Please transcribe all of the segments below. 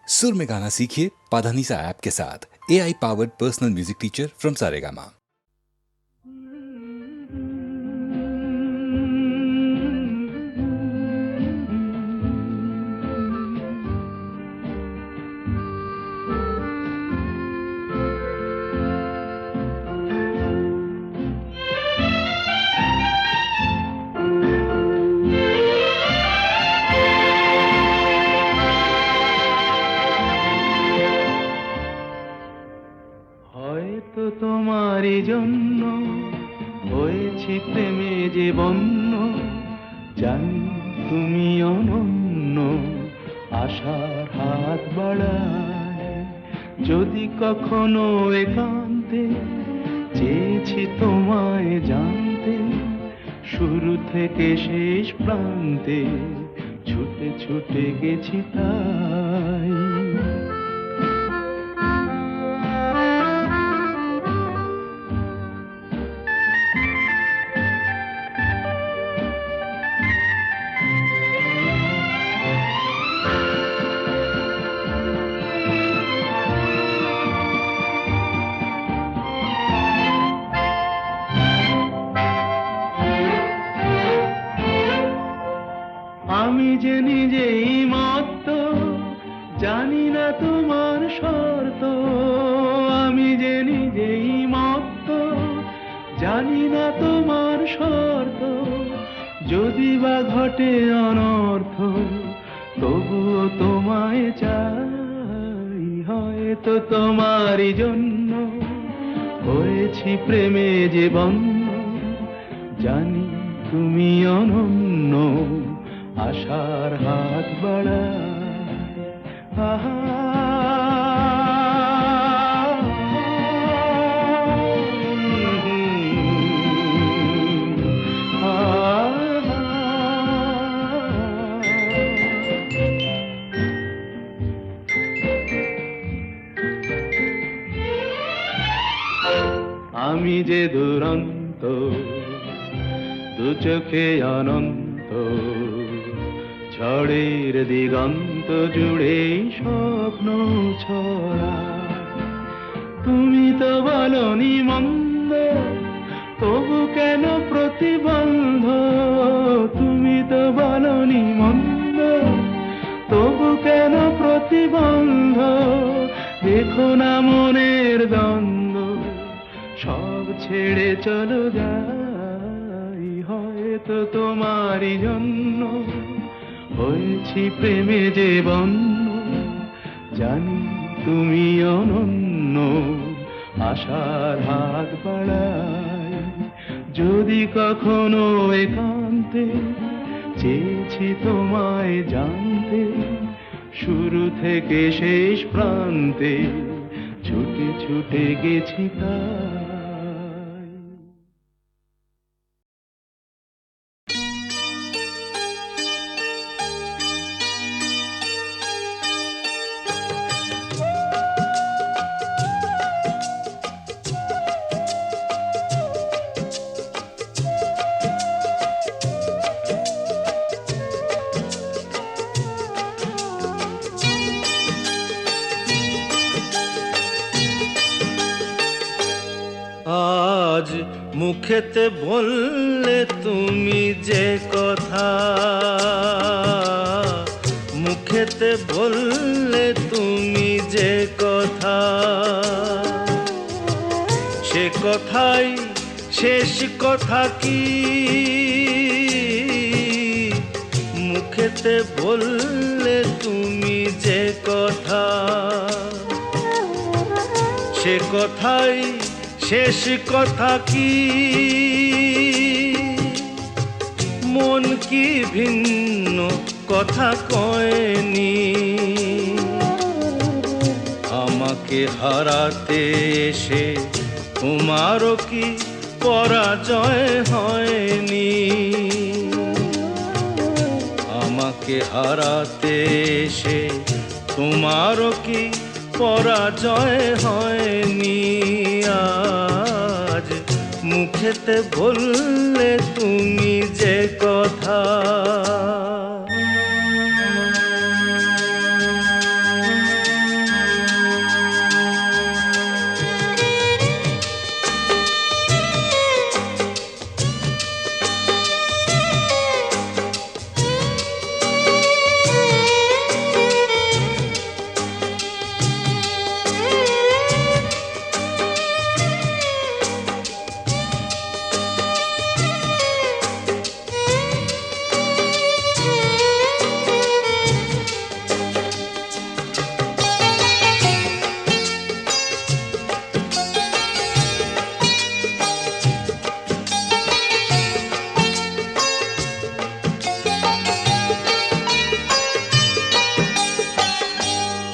सुर में गाना सीखिए पाधानीसा ऐप के साथ। AI powered personal music teacher from Saregama. তোমারই জন্য হয়েছি প্রেমে যে বন্য, জানি তুমি অনন্য, আশার হাত বাড়ায়। যদি কখনো একান্তে চেয়েছি তোমায় জানতে, শুরু থেকে শেষ প্রান্তে ছুটে ছুটে গেছি তাই। আমি যে নিজেই মত্ত, জানি না তোমার শর্ত। আমি যে নিজেই মত্ত, জানি না তোমার শর্ত। যদি বা ঘটে অনর্থ, তবুও তোমায় চাই। হয়তো তোমারই জন্য হয়েছি প্রেমে যে বন্য, জানি তুমি অনন্য, আশার হাত বাড়ায়। আহা আমি যে দুরন্ত, দু চোখে অনন্ত, ঝড়ের দিগন্ত জুড়ে স্বপ্ন ছড়া। তুমি তো বলনি মন্দ, তবু কেন প্রতিবন্ধ? তুমি তো বলনি মন্দ, তবু কেন প্রতিবন্ধ? দেখো না মনের দ্বন্দ্ব, সব ছেড়ে চলো যাই। হয়তো তোমারই জন্য হয়েছি প্রেমে যে বন্য, জানি তুমি অনন্য, আশার হাত বাড়ায়। যদি কখনো একান্তে চেয়েছি তোমায় জানতে, শুরু থেকে শেষ প্রান্তে ছুটে ছুটে গেছি তাই। আজ মুখেতে বললে তুমি যে কথা, মুখেতে বললে তুমি যে কথা, সে কথাই শেষ কথা কি? মুখেতে বললে তুমি যে কথা, সে কথাই শেষ কথা কি? মন কি ভিন্ন কথা কয়নি? আমাকে হারাতে এসে তোমারও কি পরাজয় হয়নি? আমাকে হারাতে এসে তোমারও কি পরাজয় হয়নি? আজ মুখেতে বললে তুমি যে কথা,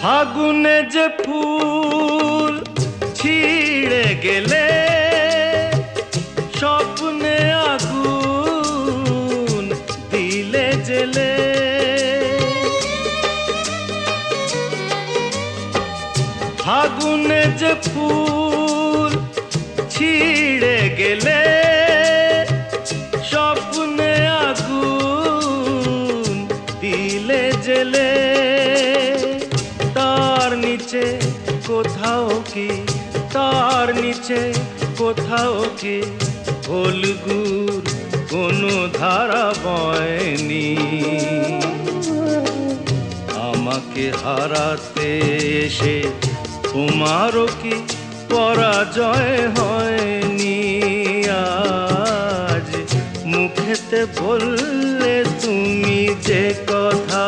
ফাগুনে যে ফুল ছিঁড়ে গেলে স্বপ্নে আগুন দিলে জেলে ফাগুনে যে ফুল ছিঁড়ে গেলে স্বপ্নে আগুন দিলে জেলে তার নিচে কোথাও কি তার নিচে কোথাও কি ফলগুর কোনো ধারা বয়নি আমাকে হারাতে এসে তোমারও কি পরাজয় হয়নি আজ মুখেতে বললে তুমি যে কথা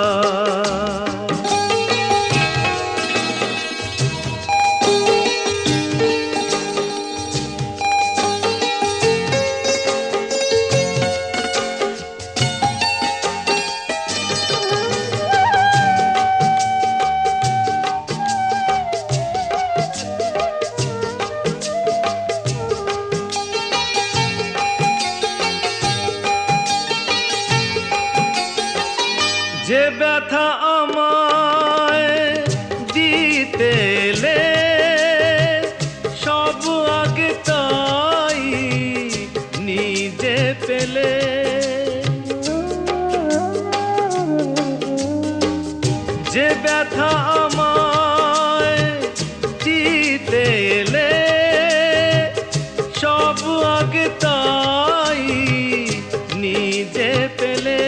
যে ব্যথা আমায় দিতে এলে সব আগে তাই নিজে পেলে যে ব্যথা আমায় দিতে এলে সব আগে তাই নিজে পেলে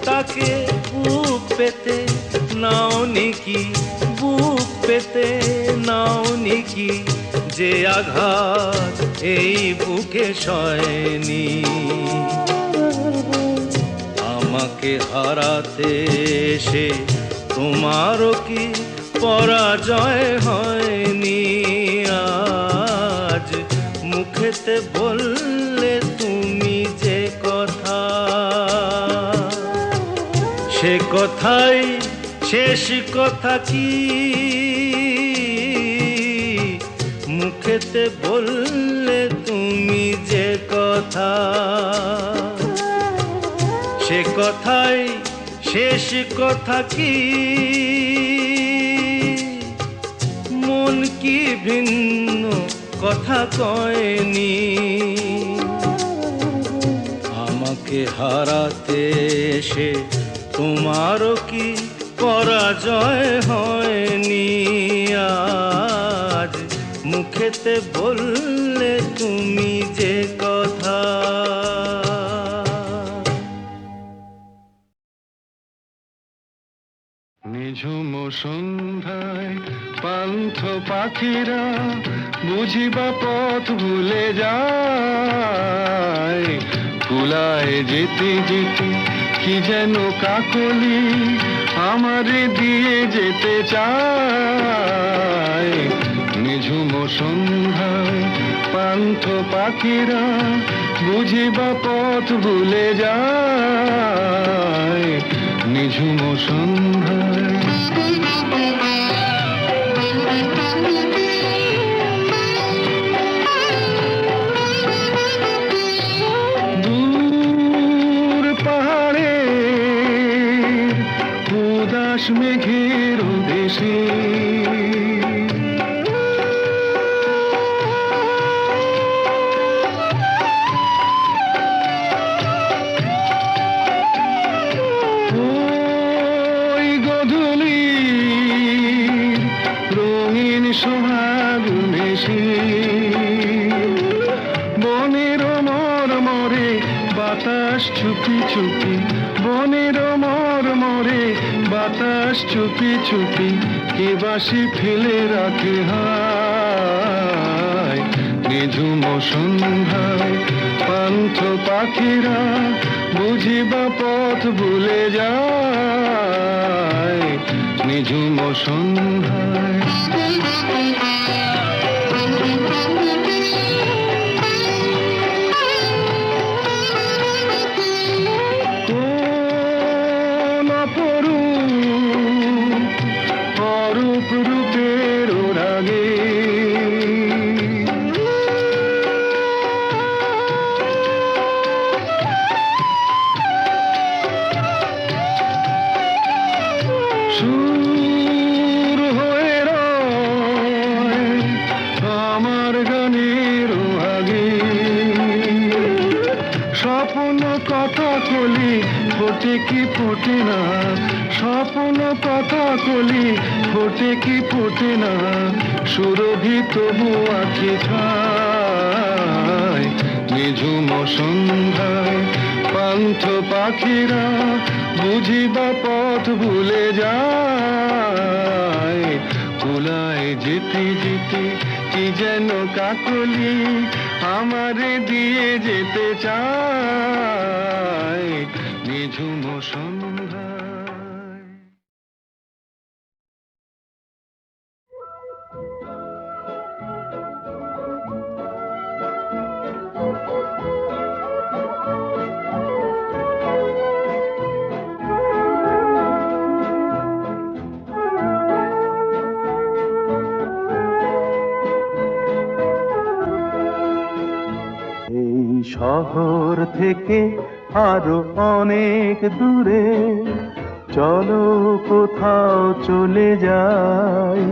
তাকে বুক পেতে নাও নিকি বুক পেতে নাও নিকি যে আঘাত এই বুকে সয়নি আমাকে হারাতে এসে তোমারও কি পরাজয় হয়নি আজ মুখেতে বললে তুমি যে কথা সে কথাই শেষ কথা কি মুখেতে বললে তুমি যে কথা সে কথাই শেষ কথা কি মন কি ভিন্ন কথা কয়নি আমাকে হারাতে এসে তোমারও কি পরাজয় হয়নি আজ মুখেতে বললে তুমি যে কথা নিঝুম সন্ধ্যায় পান্থ পাখিরা বুঝিবা পথ ভুলে যায় কুলায় যেতে যেতে কি যেন কাকলি আমারে দিয়ে যেতে চায় নিঝুম সন্ধ্যায় পান্থ পাখিরা বুঝিবা পথ ভুলে যায় নিঝুম সন্ধ্যায় দূর পাহাড়ে উদাস মেঘের দেশে সোহাগ মেশে বনের মরমরে বাতাস চুপি চুপি বনের মরমরে বাতাস চুপি চুপি কে বাসি ফেলে রাখে হায় নিঝুম সন্ধ্যায় পান্থ পাখিরা বুঝিবা পথ ভুলে যায় নিঝুম সন্ধ্যায় রূপের রাগে। সুর হয়ে রয় আমার গানের আগে। স্বপ্ন কথা কলি ফোটে কি ফোটে না, স্বপ্ন কথা কলি ফোটে কি ফোটে না, সুরভি তবু আঁখি ঠায়। নিঝুম সন্ধ্যায় পান্থ পাখিরা বুঝিবা পথ ভুলে যায়। কুলায় যেতে যেতে কি যেন কাকলি আমারে দিয়ে যেতে চায়। নিঝুম সন্ধ্যায়। এই শহর থেকে আরো অনেক দূরে চলো কোথাও চলে যাই।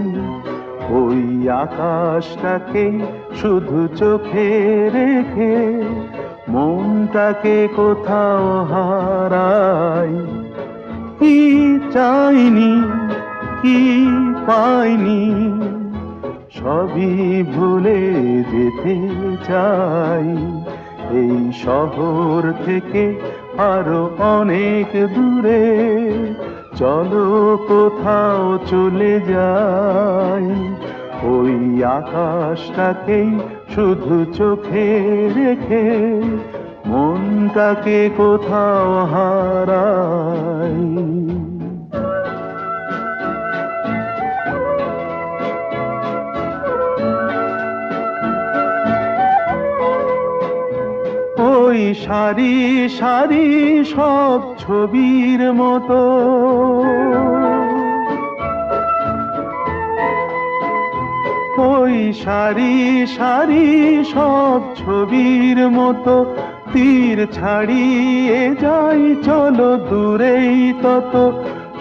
ওই আকাশটাকে শুধু চোখে রেখে মনটাকে কোথাও হারাই। কি চাইনি কি পাইনি সবই ভুলে যেতে চাই। এই শহর থেকে আরো অনেক দূরে চলো কোথাও চলে যাই। ওই আকাশটাকেই শুধু চোখে রেখে মনটাকে কোথাও হারাই। ওই সারি সারি সব ছবির মতো ওই সারি সারি সব ছবির মতো তীর ছাড়িয়ে যাই চলো দূরেই তত।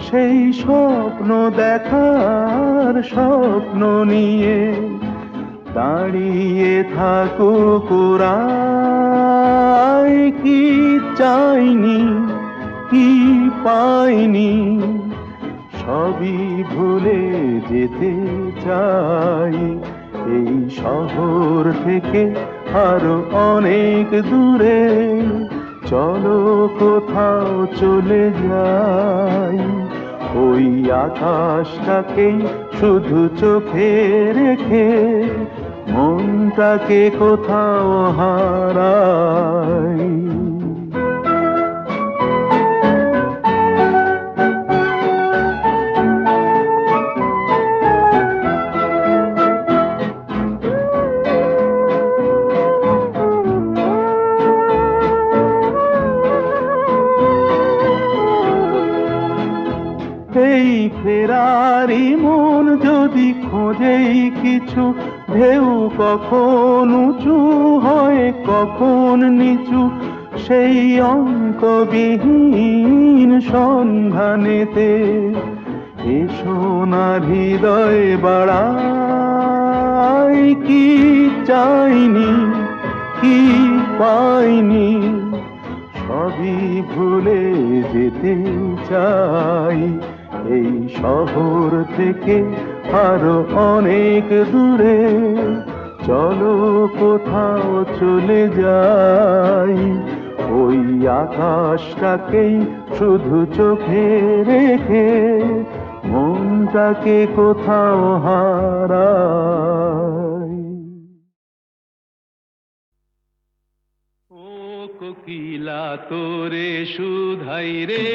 সেই স্বপ্ন দেখার স্বপ্ন নিয়ে দাঁড়িয়ে থাকুক ওরাই। কি চাইনি কি পাইনি সবই ভুলে যেতে চাই। এই শহর থেকে আরো অনেক দূরে চলো কোথাও চলে যাই। ওই আকাশটাকেই শুধু চোখে রেখে মনটাকে কোথাও হারাই। এই ফেরারি মন যদি খোঁজেই কিছু, ঢেউ কখন উঁচু হয় কখন নিচু, সেই অন্তবিহীন সন্ধানেতে এসো না হৃদয় বাড়াই। কি চাইনি কি পাইনি সবই ভুলে যেতে চাই। এই শহর থেকে আরো অনেক দূরে চলো কোথাও চলে যাই। ওই আকাশটাকেই শুধু চোখে রেখে মনটাকে কোথাও হারাই। ও কোকিলা তোরে শুধাই রে,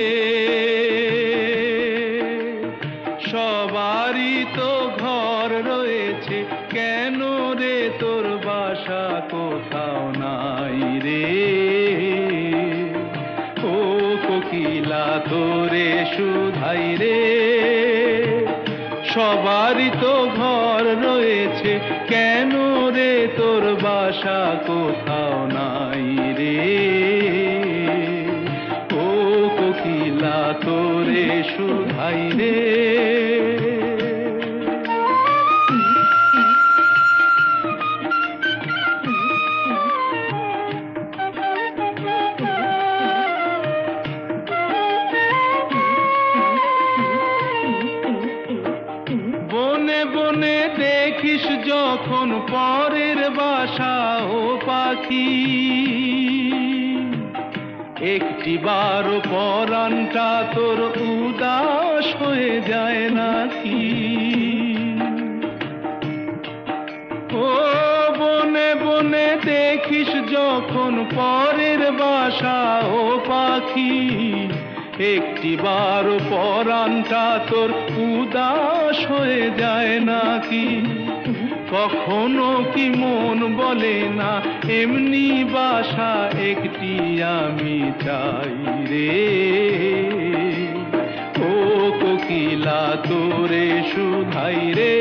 সবারই তো ঘর রয়েছে, কেন রে তোর বাসা কোথাও নাই রে। ও কোকিলা তোরে শুধাই রে, সবারই তো ঘর রয়েছে, কেন রে তোর বাসা কোথাও নাই রে? ও কোকিলা তোরে শুধাই রে। বনে বনে দেখিস যখন পরের বাসা ও পাখি, একটি বার পরাণটা তোর উদাস হয়ে যায় নাকি? ও বনে বনে দেখিস যখন পরের বাসা ও পাখি, একটি বার পরাণটা তোর উদাস হয়ে যায় নাকি? কখনো কি মন বলে না এমনি বাসা একটি আমি চাই রে? ও কোকিলা তোরে শুধাই রে।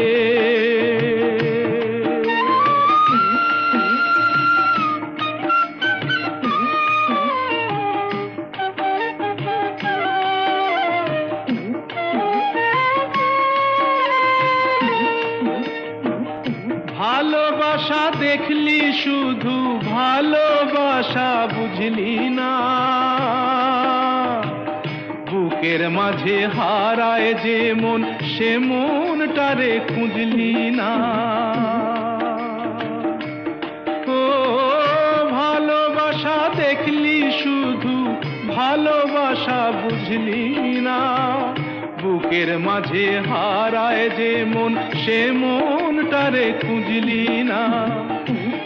ভালোবাসা দেখলি শুধু, ভালোবাসা বুঝলি না, বুকের মাঝে হারায় যে মন সে মনটারে খুঁজলি না। ও ভালোবাসা দেখলি শুধু, ভালোবাসা বুঝলি না, বুকের মাঝে হারায় যে মন সে মনটারে খুঁজলি না।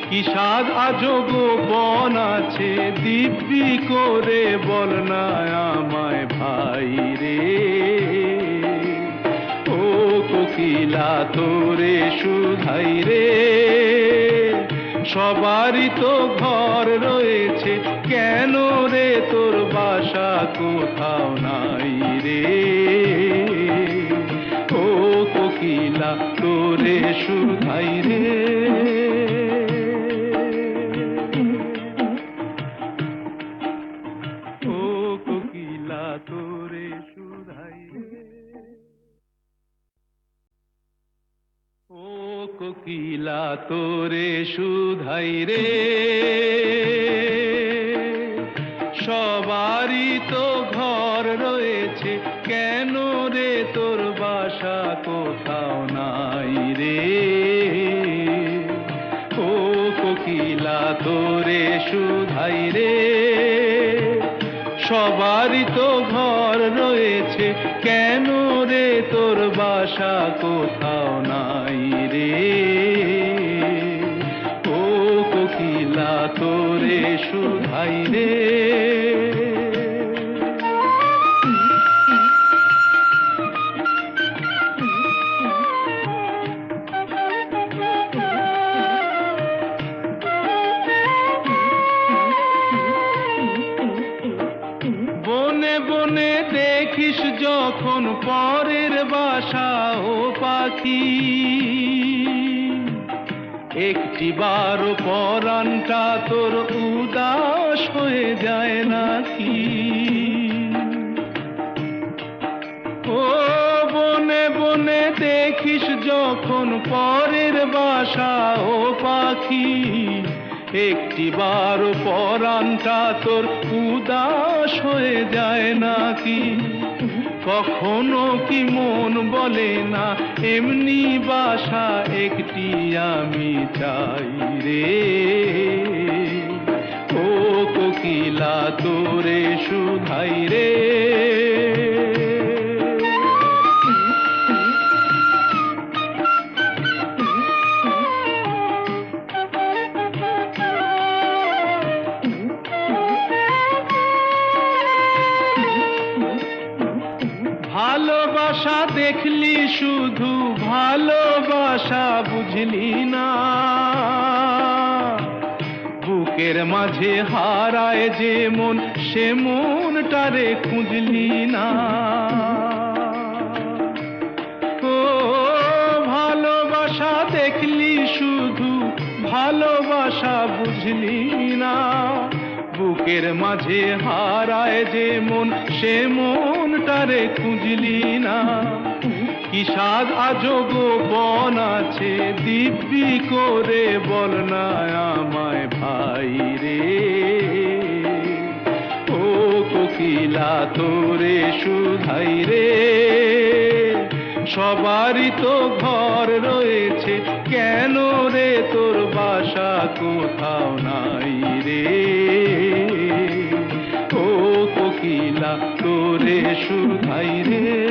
কি স্বাদ আজব বন আছে দিব্যি করে বল না আমায় ভাই রে? ও কোকিলা তোরে শুধাই রে। সবারই তো ঘর রয়েছে, কেন রে তোর বাসা কোথাও নাই রে? ও কোকিলা তোরে শুধাই রে। ও কোকিলা তোরে শুধাই রে। ও কোকিলা তোরে শুধাই রে। সবারই তো ঘর রয়েছে, কেন রে তোর বাসা কোথাও নাই রে? ও কোকিলা তোরে শুধাই রে। সবারই তো ঘর রয়েছে, কেন রে তোর বাসা কোথাও নাই রে? ও কোকিলা তোরে শুধাই রে। বনে বনে দেখিস যখন পরের বাসা ও পাখি, একটি বার পরাণটা তোর উদাস হয়ে যায় নাকি? ও বনে বনে দেখিস যখন পরের বাসা ও পাখি, একটি বার পরাণটা তোর উদাস হয়ে যায় নাকি? কখনো কি মন বলে না এমনি বাসা একটি আমি চাই রে? ও কোকিলা তোরে শুধাই রে। ভালোবাসা দেখলি শুধু, ভালোবাসা বুঝলি না, বুকের মাঝে হারায় যে মন সে মনটারে খুঁজলি না। ও বুঝলি না বুকের মাঝে হারায় যে মন সে মনটারে খুঁজলি না কি স্বাদ আজো গোপন আছে দিব্যি করে বল না আমায় ভাই রে ও কোকিলা তোরে শুধাই রে সবারই তো ঘর রয়েছে কেন রে তোর বাসা কোথাও নাই রে ও কোকিলা তোরে শুধাই রে